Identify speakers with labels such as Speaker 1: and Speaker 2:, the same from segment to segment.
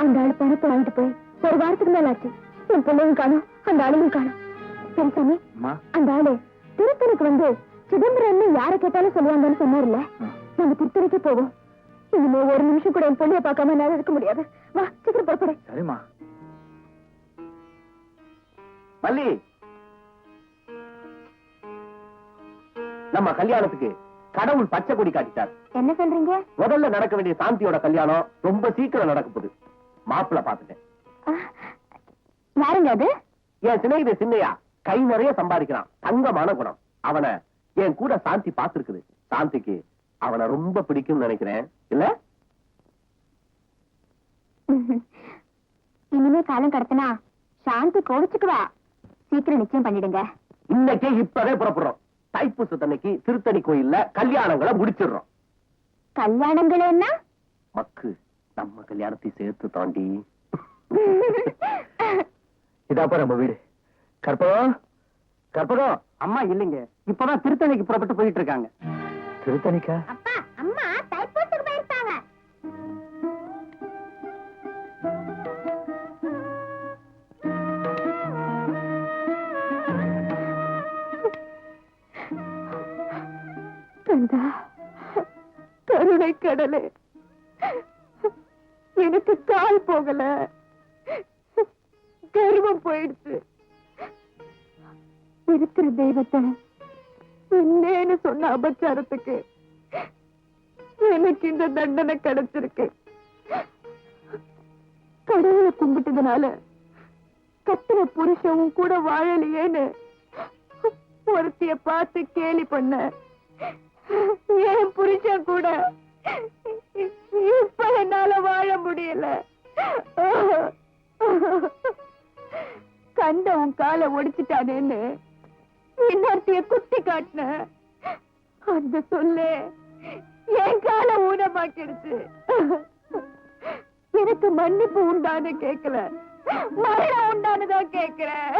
Speaker 1: அந்த ஆள் பணத்தை வாங்கிட்டு போய் ஒரு வாரத்துக்கு மேல ஆச்சு. என் பிள்ளையும் காணும், அந்த ஆளையும் காணும். சரி சாமி, அந்த ஆளு திருத்தணிக்கு வந்து சிதம்பரம் யாரை கேட்டாலும் சொல்லுவாங்கன்னு சொன்னார்ல, நம்ம திருத்தணிக்கு போவோம். இனிமே ஒரு நிமிஷம் கூட என் பொண்ணைய பார்க்காம என்னால இருக்க முடியாது. வா சீக்கிரம் புறப்படு.
Speaker 2: சரிம்மா. மல்லி, நம்ம கல்யாணத்துக்கு கடவுள் பச்சை கொடி காட்டிட்டார்.
Speaker 1: என்ன சொல்றீங்க?
Speaker 2: முதல்ல நடக்க வேண்டிய சாந்தியோட கல்யாணம் ரொம்ப சீக்கிரம் நடக்க போகுது. மாப்பிள்ள பாத்துட்டேன்.
Speaker 1: யாருங்க அது?
Speaker 2: என் சிநேகித சின்னையா, கை நிறைய சம்பாதிக்கிறான், தங்கமான குணம். அவனை என் கூட சாந்தி பாத்துருக்குது. சாந்திக்கு அவனை ரொம்ப பிடிக்கும் நினைக்கிறேன். இல்ல
Speaker 1: இனிமே காலம் கடத்தினா சாந்தி கோவிச்சுக்குவா. சீக்கிரம் நிச்சயம் பண்ணிடுங்க.
Speaker 2: இன்னைக்கே இப்பவே புறப்படுறோம். தைப்பூசத்தன்னைக்கு திருத்தணி கோயில்ல கல்யாணங்களை முடிச்சிடுறோம்.
Speaker 1: கல்யாணங்கள் என்ன
Speaker 2: மக்கு, நம்ம கல்யாணத்தை சேர்த்து தாண்டி. இதாப்பா நம்ம வீடு. கற்பகம், கற்பகம்.
Speaker 3: அம்மா இல்லைங்க, இப்பதான் திருத்தணிக்கு புறப்பட்டு போயிட்டு இருக்காங்க.
Speaker 2: திருத்தணிக்கா?
Speaker 1: அப்பா அம்மா தைப்பூசத்துக்கு போயிருக்காங்க. கந்தா, கருணை கடலே, எனக்கு கால் போகல, கர்வம் போயிடுச்சு. இருக்கிற தெய்வத்தை என்னன்னு சொன்ன அபச்சாரத்துக்கு எனக்கு இந்த தண்டனை கிடைச்சிருக்கு. கடவுளை கும்பிட்டதுனால கத்திர புருஷவும் கூட வாழலையேன்னு ஒருத்திய பார்த்து கேலி பண்ண என் புருஷன் கூட இப்ப என்னால வாழ முடியல. கண்ட உன் காலை ஒடிச்சிட்டானேன்னு இன்னொருத்திய குத்தி காட்டின அந்த சொல்லு என் காலை ஊனமாக்கிடுச்சு. எனக்கு மன்னிப்பு உண்டான்னு கேட்கல, மரணம் உண்டானுதான் கேட்கிறேன்.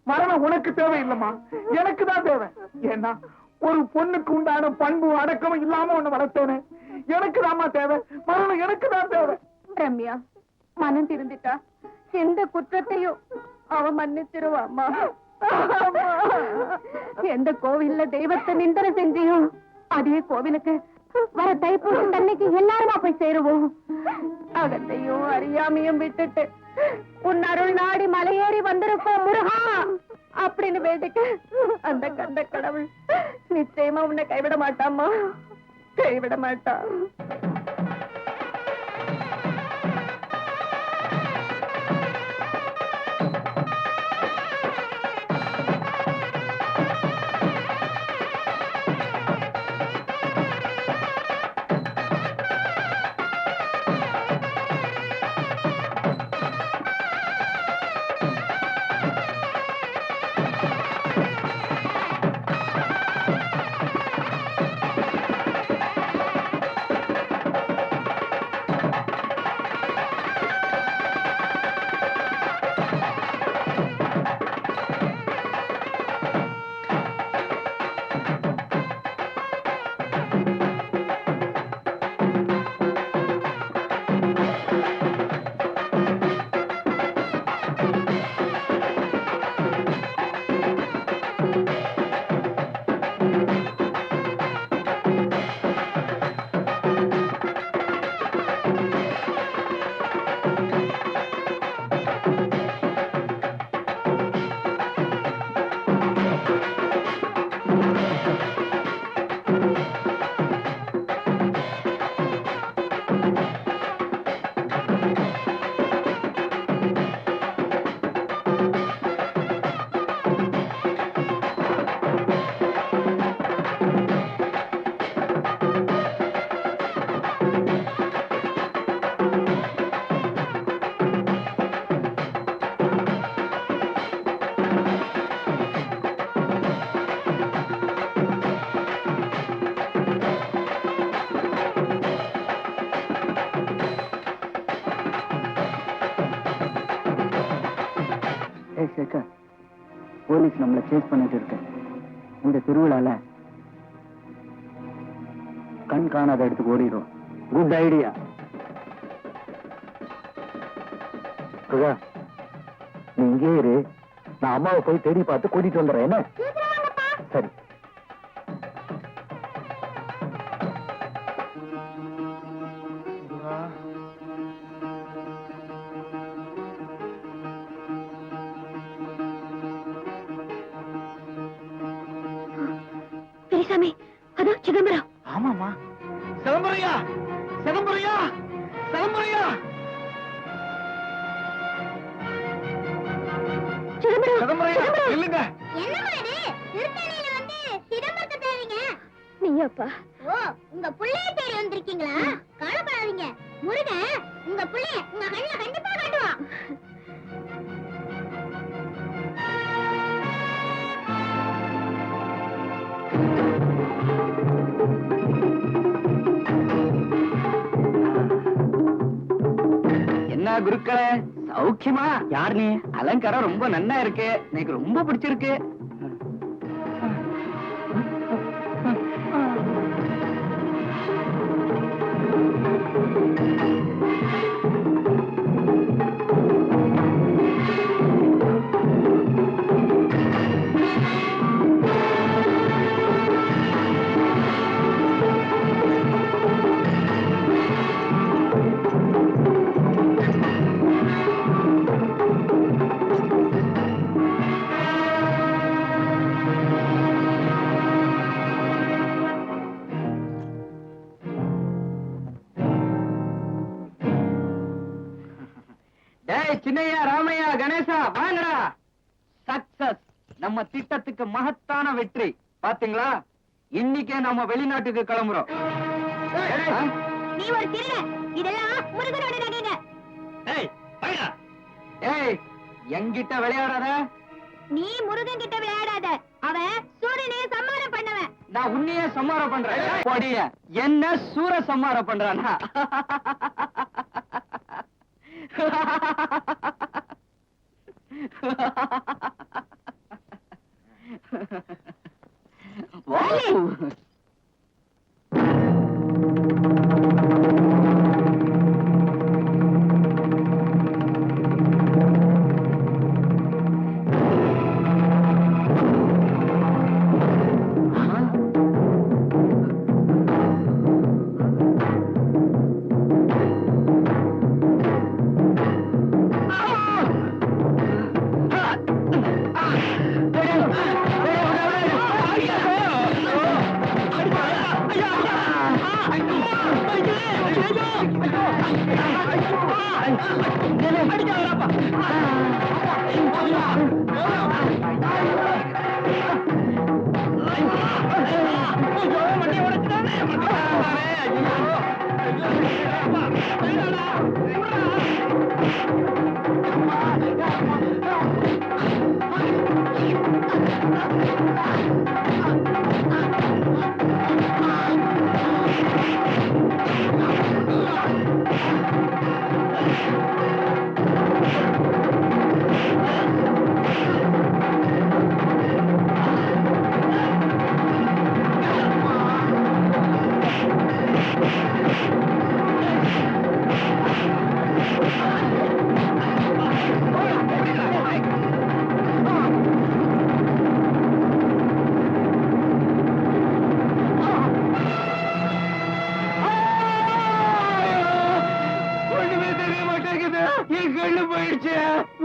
Speaker 3: மரணம் உனக்கு தேவையில்லைம்மா, எனக்கு தான் தேவை. ஏன்னா ஒரு பொண்ணுக்கு உண்டான பண்பு அடக்கமும் இல்லாம ஒண்ணு வளர்த்தேனே, எனக்கு தாமா தேவை. மரணம் எனக்கு தான் தேவை.
Speaker 1: ரம்யா, மனம் திருந்திட்டா எந்த குற்றத்தையும் அவ மன்னிச்சிருவாமா. எந்த கோவில்ல தெய்வத்தை நிந்தனை செஞ்சியும் அதே கோவிலுக்கு வர தைப்பூசம் தன்னைக்கு எல்லாருமா போய் சேருவோம். அகத்தையும் அறியாமையும் விட்டுட்டு உன் அருள் நாடி மலையேறி வந்திருப்போம் முருகா அப்படின்னு வேண்டிக்க அந்த கந்த கடவுள் நிச்சயமா உன்னை கைவிட மாட்டாமா, கைவிட மாட்டா.
Speaker 3: சேகர், போலீஸ் நம்மளை சேஸ் பண்ணிட்டு இருக்கு. இந்த திருவிழால கண் காணாத இடத்துக்கு ஓடிடும். Good idea. நீ இங்கே இரு, நான் அம்மாவை போய் தேடி பார்த்து கூட்டிட்டு வந்துடுறேன். என்ன? சரி.
Speaker 1: பெரியசாமி, அதான் சிதம்பரம்.
Speaker 3: ஆமாமா, சிதம்பரையா, சிதம்பரையா, சிதம்பரையா, சிதம்பரையா, இல்லங்க.
Speaker 1: நீயப்பா?
Speaker 4: ஓ, உங்க புள்ளைய தேடி வந்திருக்கீங்களா? கவலைப்படாதீங்க, முருகன் உங்க புள்ளைய உங்க கண்ணுல கண்டிப்பா காட்டுவான்.
Speaker 3: என்ன குருக்களே, சௌக்கியமா? யார் நீ? அலங்காரம் ரொம்ப நன்னா இருக்கு, எனக்கு ரொம்ப பிடிச்சிருக்கு. சின்னையா, ராமையா, கணேசா, வாங்கடா. சக்சஸ். நம்ம திட்டத்துக்கு மகத்தான வெற்றி. பாத்தீங்களா, இன்னைக்கே நம்ம வெளிநாட்டுக்கு கிளம்புறோம்.
Speaker 4: நீ ஒரு திருடன், இதெல்லாம் முருகனோட நகைங்க.
Speaker 3: ஏய், என்கிட்ட விளையாடாத.
Speaker 4: நீ முருகன் கிட்ட விளையாடாத, அவன் சூரியனே சம்மானம் பண்ணவன்.
Speaker 3: நான் உன்னையே சம்மாரம் பண்றேன். போடிய, என்ன சூர சம்மாரம் பண்றானா?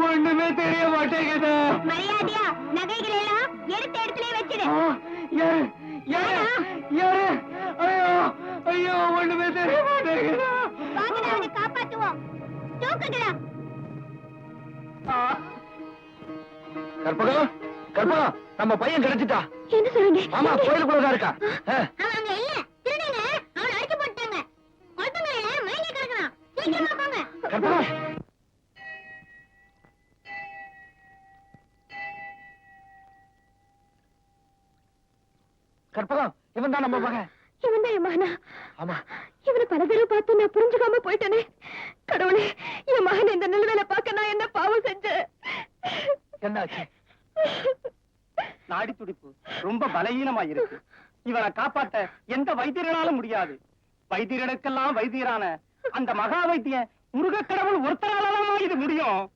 Speaker 3: ஒண்ணுமே தெரிய மாட்டேங்குது.
Speaker 4: மரியாதையா நகைகள் எல்லாம் எடுத்த இடத்துல வச்சிரு.
Speaker 3: ஐயோ ஐயோ, ஒண்ணுமே தெரிய மாட்டேங்குது.
Speaker 4: அவனை காப்பாத்துவோம். தூக்குங்களா.
Speaker 3: கற்பகம், கற்பகம், நம்ம பையன் கிடைச்சிட்டா.
Speaker 1: என்ன சொல்றீங்க?
Speaker 3: ஆமா, கோயிலுக்குள்ளதான் இருக்கா.
Speaker 4: அவன் அங்க இல்ல, திருடங்க அவனை அடிச்சு போட்டாங்க. குழந்தைங்கள மயங்கி கிடக்குறான். சீக்கிரமா போங்க.
Speaker 3: கற்பகம், கற்பகம், இவன் தான் நம்ம மகன்.
Speaker 1: இவன் தான் என் மகனா?
Speaker 3: ஆமா.
Speaker 1: இவனை பல தடவை பார்த்து நான் புரிஞ்சுக்காம போயிட்டேனே. கடவுளே, என் மகன் இந்த நிலைமையில பார்க்க நான் என்ன பாவம் செஞ்சேன்?
Speaker 3: என்னாச்சு? நாடி துடிப்பு ரொம்ப பலவீனமா இருக்கு.
Speaker 5: இவனை காப்பாத்த எந்த வைத்தியர்களாலும் முடியாது. வைத்தியர்களுக்கெல்லாம் வைத்தியரான அந்த மகா வைத்தியன் முருகக் கடவுள் ஒருத்தராலதான் இது முடியும்.